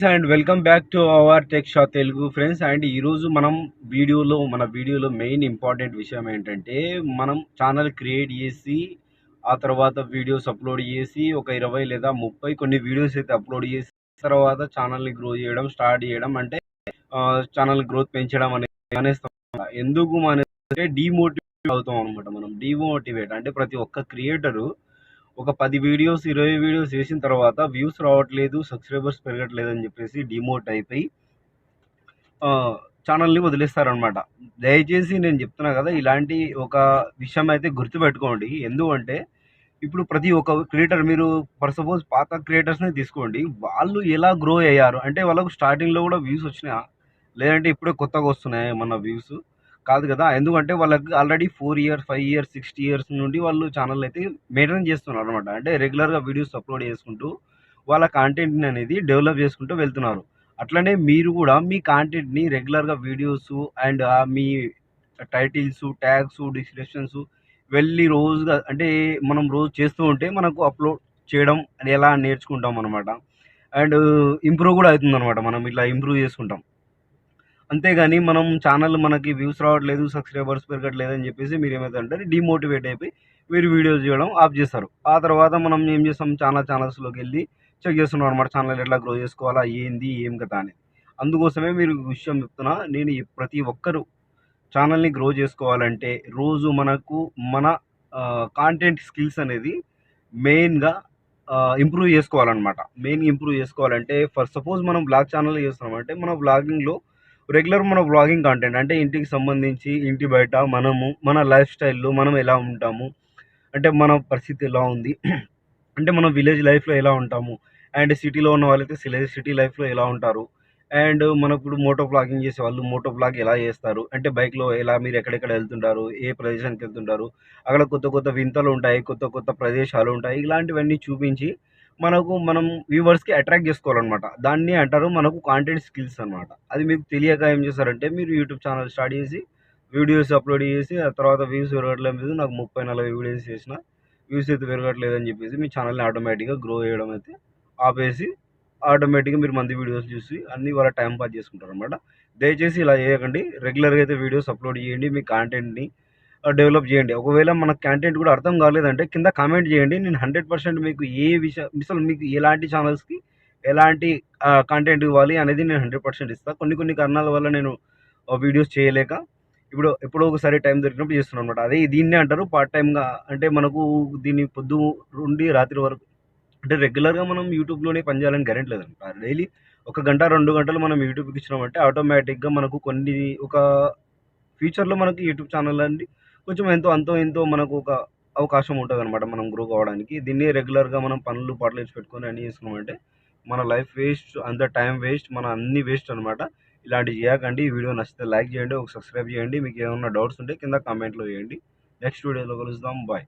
And welcome back to our tech Shah Telugu friends. And ఈరోజు మనం మన వీడియోలో మెయిన్ ఇంపార్టెంట్ విషయం ఏంటంటే, మనం ఛానల్ క్రియేట్ చేసి ఆ తర్వాత వీడియోస్ అప్లోడ్ చేసి ఒక 20 లేదా 30 కొన్ని వీడియోస్ అయితే అప్లోడ్ చేసి తర్వాత ఛానల్ని గ్రో చేయడం స్టార్ట్ చేయడం అంటే ఛానల్ గ్రోత్ పెంచడం అనేది మానేస్తాం. ఎందుకు మానేస్తే డీమోటివేట్ అవుతాం అనమాట. మనం డీమోటివేట్ అంటే ప్రతి ఒక్క క్రియేటరు ఒక 10 వీడియోస్ 20 వీడియోస్ చేసిన తర్వాత వ్యూస్ రావట్లేదు, సబ్స్క్రైబర్స్ పెరగట్లేదు అని చెప్పేసి డిమోట్ అయిపోయి ఛానల్ని వదిలేస్తారనమాట. దయచేసి నేను చెప్తున్నా కదా, ఇలాంటి ఒక విషయం అయితే గుర్తుపెట్టుకోండి. ఎందుకంటే ఇప్పుడు ప్రతి ఒక్క క్రియేటర్, మీరు ఫర్ సపోజ్ పాత క్రియేటర్స్ని తీసుకోండి, వాళ్ళు ఎలా గ్రో అయ్యారు అంటే వాళ్ళకు స్టార్టింగ్లో కూడా వ్యూస్ వచ్చినాయా, లేదంటే ఇప్పుడే కొత్తగా వస్తున్నాయి మన వ్యూస్? కాదు కదా. ఎందుకంటే వాళ్ళకి ఆల్రెడీ 4 ఇయర్స్ 5 ఇయర్స్ 60 ఇయర్స్ నుండి వాళ్ళు ఛానల్ అయితే మెయింటైన్ చేస్తున్నారు అనమాట. అంటే రెగ్యులర్గా వీడియోస్ అప్లోడ్ చేసుకుంటూ వాళ్ళ కాంటెంట్ని అనేది డెవలప్ చేసుకుంటూ వెళ్తున్నారు. అట్లనే మీరు కూడా మీ కాంటెంట్ని రెగ్యులర్గా videos and me titles, tags, descriptions వెళ్ళి రోజుగా అంటే మనం రోజు చేస్తూ ఉంటే మనకు అప్లోడ్ చేయడం అని ఎలా నేర్చుకుంటాం అనమాట. అండ్ ఇంప్రూవ్ కూడా అవుతుందనమాట. మనం ఇట్లా ఇంప్రూవ్ చేసుకుంటాం. అంతేగాని మనం ఛానల్ మనకి వ్యూస్ రావట్లేదు, సబ్స్క్రైబర్స్ పెరగట్లేదు అని చెప్పేసి మీరేమైతారంటే డీమోటివేట్ అయిపోయి మీరు వీడియోస్ చేయడం ఆఫ్ చేస్తారు. ఆ తర్వాత మనం ఏం చేస్తాం, ఛానల్స్‌లోకి వెళ్ళి చెక్ చేస్తున్నాం అనమాట. ఛానల్ ఎట్లా గ్రో చేసుకోవాలా, ఏంది, ఏం కథ అని. అందుకోసమే మీరు విషయం చెప్తున్నా. నేను ప్రతి ఒక్కరు ఛానల్‌ని గ్రో చేసుకోవాలంటే రోజు మన కాంటెంట్ స్కిల్స్ అనేది మెయిన్‌గా ఇంప్రూవ్ చేసుకోవాలనమాట. మెయిన్‌గా ఇంప్రూవ్ చేసుకోవాలంటే ఫర్ సపోజ్ మనం వ్లాగ్ ఛానల్ చేస్తున్నామంటే మన వ్లాగింగ్‌లో మన వ్లాగింగ్ కాంటెంట్ అంటే ఇంటికి సంబంధించి, ఇంటి బయట మన లైఫ్ స్టైల్‌లో మనం ఎలా ఉంటాము, అంటే మన పరిస్థితి ఎలా ఉంది, అంటే మనం విలేజ్ లైఫ్‌లో ఎలా ఉంటాము, అండ్ సిటీలో ఉన్న వాళ్ళైతే సిటీ లైఫ్‌లో ఎలా ఉంటారు, అండ్ మనప్పుడు మోటో వ్లాగింగ్ చేసేవాళ్ళు మోటో వ్లాగ్ ఎలా చేస్తారు, అంటే బైక్‌లో ఎలా మీరు ఎక్కడెక్కడ వెళ్తుంటారు, ఏ ప్రదేశానికి వెళ్తుంటారు, అక్కడ కొత్త కొత్త వింతలు ఉంటాయి, కొత్త కొత్త ప్రదేశాలు ఉంటాయి. ఇలాంటివన్నీ చూపించి మనం వ్యూవర్స్‌కి అట్రాక్ట్ చేసుకోవాలనమాట. దాన్ని అంటారు మనకు కాంటెంట్ స్కిల్స్ అనమాట. అది మీకు తెలియక ఏం చేస్తారంటే మీరు యూట్యూబ్ ఛానల్ స్టార్ట్ చేసి వీడియోస్ అప్లోడ్ చేసి ఆ తర్వాత వ్యూస్ పెరగట్లేదు, నాకు 30, 40 వీడియోస్ చేసిన వ్యూస్ అయితే పెరగట్లేదు అని చెప్పేసి మీ ఛానల్‌ని ఆటోమేటిక్‌గా గ్రో చేయడం అయితే ఆపేసి ఆటోమేటిక్‌గా మీరు మంది వీడియోస్ చూసి అన్నీ వాళ్ళ టైం పాస్ చేసుకుంటారనమాట. దయచేసి ఇలా చేయకండి. రెగ్యులర్‌గా అయితే వీడియోస్ అప్లోడ్ చేయండి. మీ కాంటెంట్‌ని డెవలప్ చేయండి. ఒకవేళ మన కంటెంట్ కూడా అర్థం కాలేదంటే కింద కామెంట్ చేయండి. నేను 100% మీకు ఏ విషయం అసలు మీకు ఎలాంటి ఛానల్స్‌కి ఎలాంటి కంటెంట్ ఇవ్వాలి అనేది నేను 100% ఇస్తా. కొన్ని కారణాల వల్ల నేను వీడియోస్ చేయలేక ఇప్పుడు ఎప్పుడో ఒకసారి టైం దొరికినప్పుడు చేస్తున్నాననమాట. అదే దీన్నే అంటారు పార్ట్ టైమ్‌గా. అంటే మనకు దీన్ని పొద్దు నుండి రాత్రి వరకు అంటే రెగ్యులర్‌గా మనం యూట్యూబ్‌లోనే పని చేయాలని గ్యారంటీ లేదనమాట. డైలీ ఒక గంట, 2 గంటలు మనం యూట్యూబ్‌కి ఇచ్చినామంటే ఆటోమేటిక్‌గా మనకు ఒక ఫ్యూచర్‌లో మనకి యూట్యూబ్ ఛానల్ అండి కొంచెం అంతో ఇంతో మనకు ఒక అవకాశం ఉంటదనమాట మనం గ్రో కావడానికి. దీన్ని రెగ్యులర్‌గా మనం పనులు, పాటలు ఇడిచి పెట్టుకొని అన్నీ చేసుకున్నామంటే మన లైఫ్ వేస్ట్, అంత టైం వేస్ట్, మన అన్నీ వేస్ట్ అనమాట. ఇలాంటివి చేయకండి. ఈ వీడియో నచ్చితే లైక్ చేయండి, ఒక సబ్స్క్రైబ్ చేయండి. మీకు ఏమన్నా డౌట్స్ ఉంటే కింద కామెంట్‌లో చేయండి. నెక్స్ట్ వీడియోలో కలుద్దాం. బాయ్.